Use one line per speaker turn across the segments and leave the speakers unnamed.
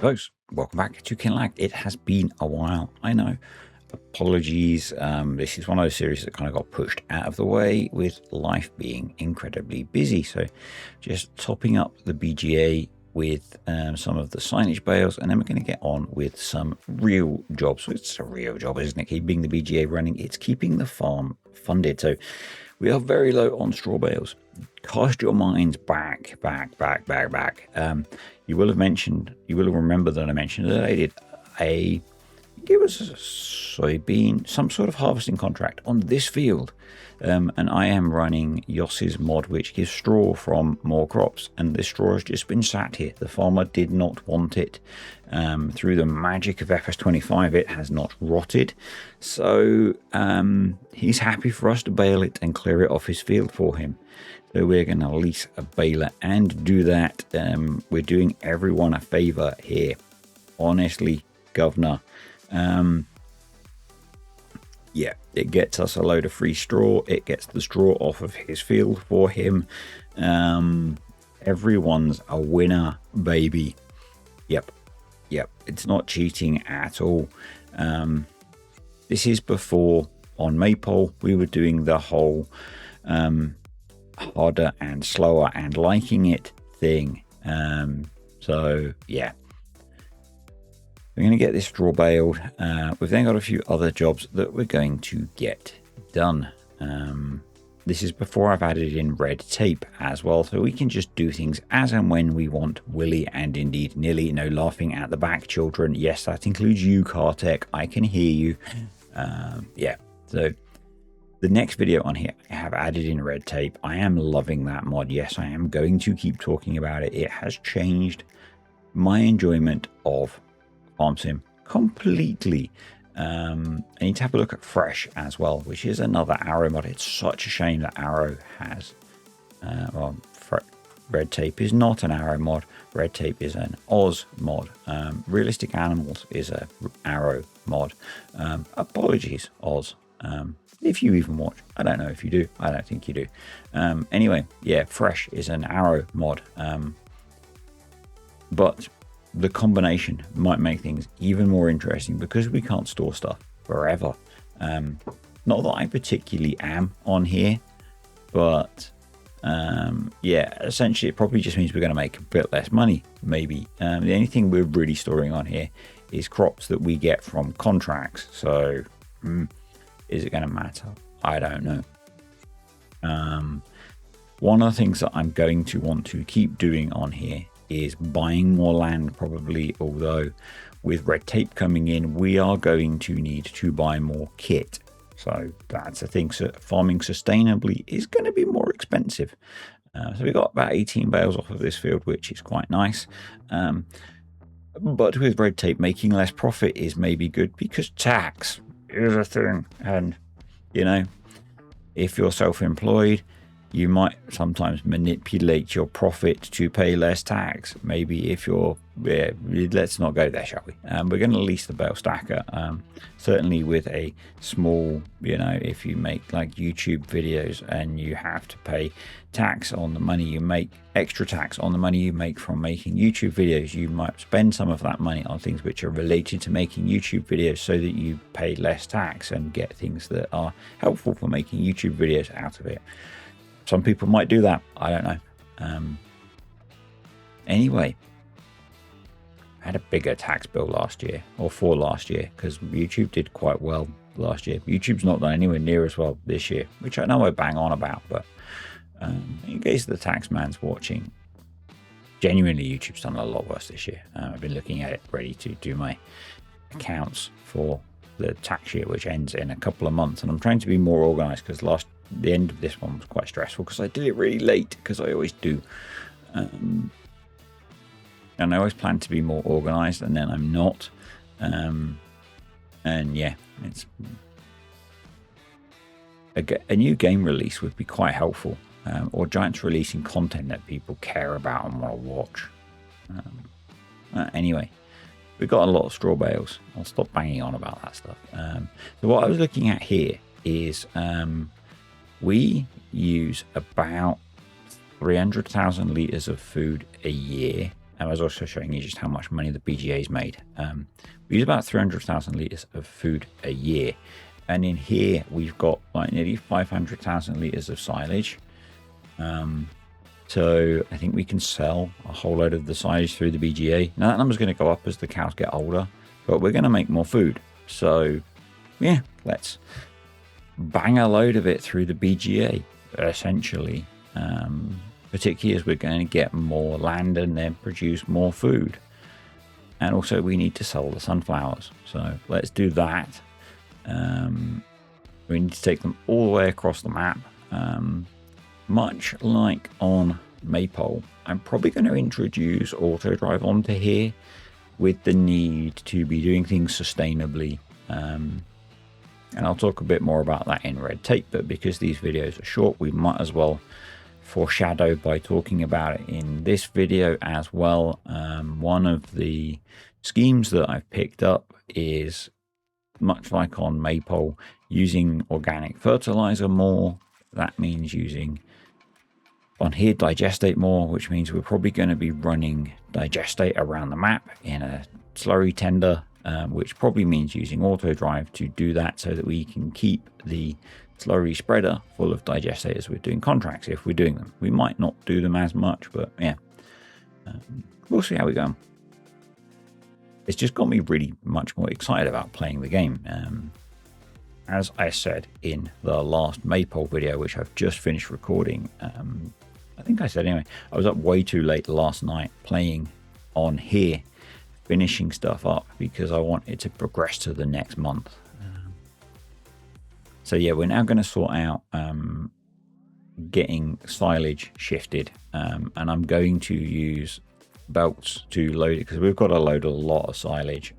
Folks, welcome back to Kinlaig. It has been a while, I know. Apologies. This is one of those series that kind of got pushed out of the way with life being incredibly busy. So just topping up the BGA with some of the signage bales, and then we're going to get on with some real jobs. So it's a real job, isn't it? Keeping the BGA running. It's keeping the farm funded. So we are very low on straw bales. Cast your minds back. You will have remembered that I mentioned that I did give us a soybean, some sort of harvesting contract on this field. And I am running Yoss's mod, which gives straw from more crops. And this straw has just been sat here. The farmer did not want it. Through the magic of FS25, it has not rotted. So he's happy for us to bale it and clear it off his field for him. So we're going to lease a baler and do that. We're doing everyone a favor here. Honestly, governor. Yeah, it gets us a load of free straw. It gets the straw off of his field for him. Everyone's a winner, baby. Yep. It's not cheating at all. This is before on Maypole we were doing the whole harder and slower and liking it thing. So yeah. We're going to get this straw baled. We've then got a few other jobs that we're going to get done. This is before I've added in red tape as well, so we can just do things as and when we want, willy and indeed nilly. No laughing at the back, children. Yes, that includes you, Cartech. I can hear you. Yeah, so the next video on here, I have added in red tape. I am loving that mod. Yes, I am going to keep talking about it. It has changed my enjoyment of Farm Sim completely. I need to have a look at Fresh as well, which is another Arrow mod. It's such a shame that Arrow has Red Tape is not an Arrow mod. Red Tape is an Oz mod. Realistic Animals is a Arrow mod. Apologies, Oz. If you even watch. I don't know if you do. I don't think you do. Anyway, yeah, Fresh is an Arrow mod. But the combination might make things even more interesting because we can't store stuff forever. Not that I particularly am on here, but yeah, essentially it probably just means we're going to make a bit less money, maybe. The only thing we're really storing on here is crops that we get from contracts. So is it going to matter? I don't know. One of the things that I'm going to want to keep doing on here is buying more land, probably, although with red tape coming in, we are going to need to buy more kit. So that's the thing. So farming sustainably is going to be more expensive. So we got about 18 bales off of this field, which is quite nice. But with red tape, making less profit is maybe good because tax is a thing. And, you know, if you're self-employed, you might sometimes manipulate your profit to pay less tax. Maybe if you're, yeah, let's not go there, shall we? We're going to lease the bale stacker. Certainly with a small, you know, if you make like YouTube videos and you have to pay tax on the money you make, extra tax on the money you make from making YouTube videos, you might spend some of that money on things which are related to making YouTube videos so that you pay less tax and get things that are helpful for making YouTube videos out of it. Some people might do that. I don't know. Anyway, I had a bigger tax bill last year, or for last year, because YouTube did quite well last year. YouTube's not done anywhere near as well this year, which I know I bang on about, but in case the tax man's watching, genuinely YouTube's done a lot worse this year. I've been looking at it, ready to do my accounts for the tax year, which ends in a couple of months, and I'm trying to be more organized because the end of this one was quite stressful because I did it really late, because I always do. And I always plan to be more organized, and then I'm not. And yeah, it's a new game release would be quite helpful, or Giants releasing content that people care about and want to watch. Anyway, we've got a lot of straw bales. I'll stop banging on about that stuff. So what I was looking at here is we use about 300,000 litres of food a year I was also showing you just how much money the BGA's made. We use about 300,000 litres of food a year. And in here, we've got like nearly 500,000 litres of silage. So I think we can sell a whole load of the silage through the BGA. Now that number's going to go up as the cows get older, but we're going to make more food. So yeah, let's bang a load of it through the BGA, essentially. Particularly as we're going to get more land and then produce more food. And also we need to sell the sunflowers. So let's do that. We need to take them all the way across the map. Much like on Maypole, I'm probably going to introduce auto drive onto here with the need to be doing things sustainably. And I'll talk a bit more about that in red tape, but because these videos are short, we might as well foreshadow by talking about it in this video as well. One of the schemes that I've picked up is, much like on Maypole, using organic fertilizer more. That means using on here digestate more, which means we're probably going to be running digestate around the map in a slurry tender, which probably means using auto drive to do that so that we can keep the slurry spreader full of digestate as we're doing contracts. If we're doing them, we might not do them as much, but yeah, we'll see how we go. It's just got me really much more excited about playing the game. As I said in the last Maypole video, which I've just finished recording, I think I said anyway, I was up way too late last night playing on here, finishing stuff up because I wanted to progress to the next month. So yeah, we're now going to sort out getting silage shifted, and I'm going to use belts to load it because we've got to load a lot of silage,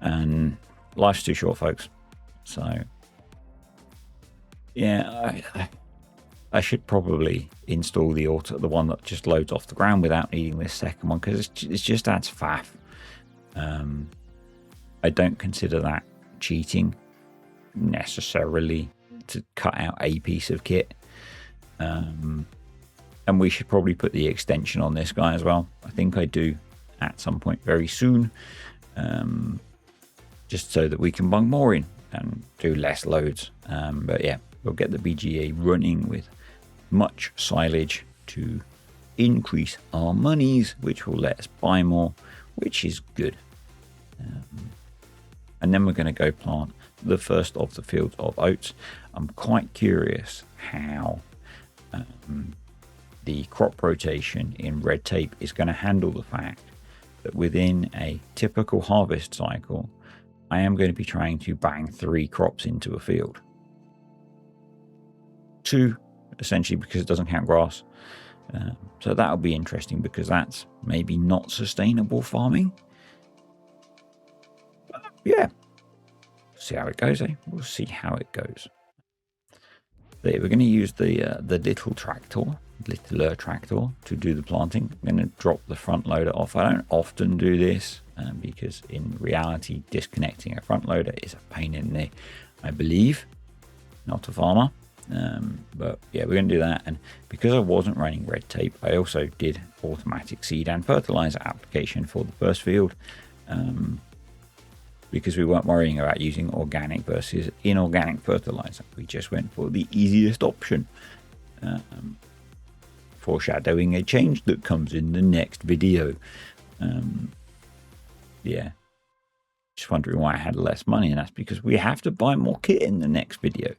and life's too short, folks. So yeah, I should probably install the one that just loads off the ground without needing this second one, because it just adds faff. I don't consider that cheating necessarily to cut out a piece of kit. And we should probably put the extension on this guy as well. I think I do at some point very soon, just so that we can bung more in and do less loads. But yeah, we'll get the BGA running with much silage to increase our monies, which will let us buy more, which is good. And then we're going to go plant the first of the fields of oats. I'm quite curious how the crop rotation in red tape is going to handle the fact that within a typical harvest cycle, I am going to be trying to bang 3 crops into a field. 2, essentially, because it doesn't count grass. So that'll be interesting, because that's maybe not sustainable farming. But yeah, see how it goes, eh? We'll see how it goes. So we're going to use the littler tractor to do the planting. I'm going to drop the front loader off. I don't often do this because in reality, disconnecting a front loader is a pain in the, I believe, not a farmer. But yeah, we're going to do that. And because I wasn't running red tape, I also did automatic seed and fertilizer application for the first field, because we weren't worrying about using organic versus inorganic fertilizer. We just went for the easiest option, foreshadowing a change that comes in the next video. Yeah, just wondering why I had less money, and that's because we have to buy more kit in the next video.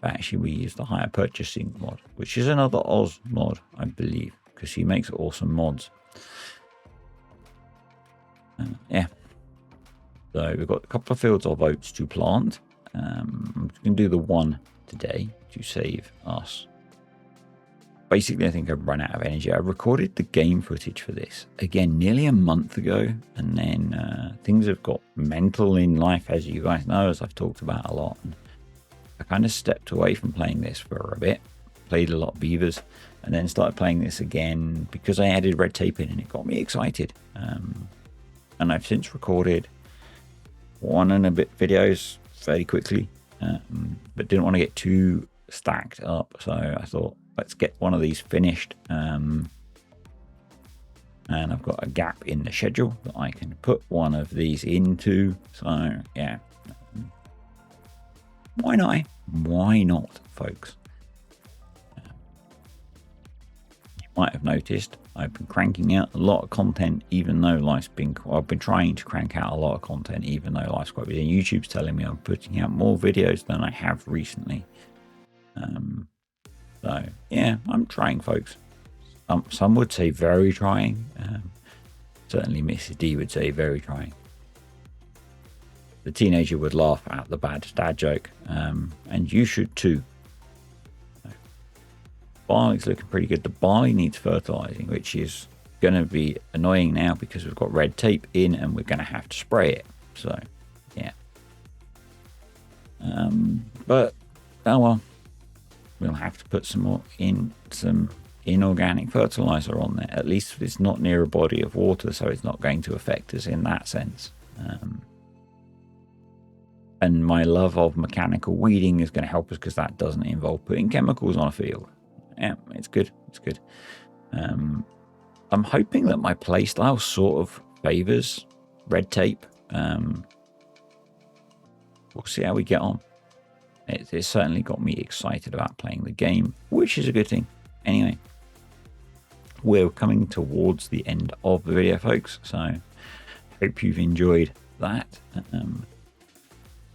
Actually, we use the higher purchasing mod, which is another Oz mod, I believe, because he makes awesome mods. Yeah. So we've got a couple of fields of oats to plant. I'm going to do the one today to save us. Basically, I think I've run out of energy. I recorded the game footage for this, again, nearly a month ago. And then things have got mental in life, as you guys know, as I've talked about a lot. And I kind of stepped away from playing this for a bit, played a lot of Beavers, and then started playing this again because I added red tape in and it got me excited. And I've since recorded 1 and a bit videos fairly quickly, but didn't want to get too stacked up. So I thought, let's get one of these finished. and I've got a gap in the schedule that I can put one of these into. So yeah, why not? Why not, folks? You might have noticed I've been cranking out a lot of content, even though I've been trying to crank out a lot of content, even though life's quite busy. YouTube's telling me I'm putting out more videos than I have recently. So yeah, I'm trying, folks. Some would say very trying. Certainly Mrs. D would say very trying. The teenager would laugh at the bad dad joke, and you should too. Barley's looking pretty good. The barley needs fertilizing, which is going to be annoying now because we've got red tape in and we're going to have to spray it. So yeah. But oh well, we'll have to put some inorganic fertilizer on there. At least it's not near a body of water, so it's not going to affect us in that sense. And my love of mechanical weeding is going to help us because that doesn't involve putting chemicals on a field. Yeah, it's good. It's good. I'm hoping that my playstyle sort of favors red tape. We'll see how we get on. It's certainly got me excited about playing the game, which is a good thing. Anyway, we're coming towards the end of the video, folks. So hope you've enjoyed that.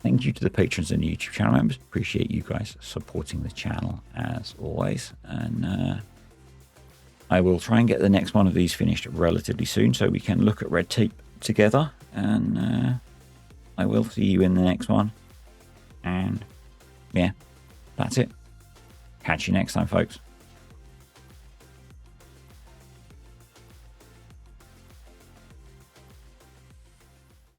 Thank you to the patrons and the YouTube channel members. Appreciate you guys supporting the channel as always. And I will try and get the next one of these finished relatively soon so we can look at red tape together. And I will see you in the next one. And yeah, that's it. Catch you next time, folks.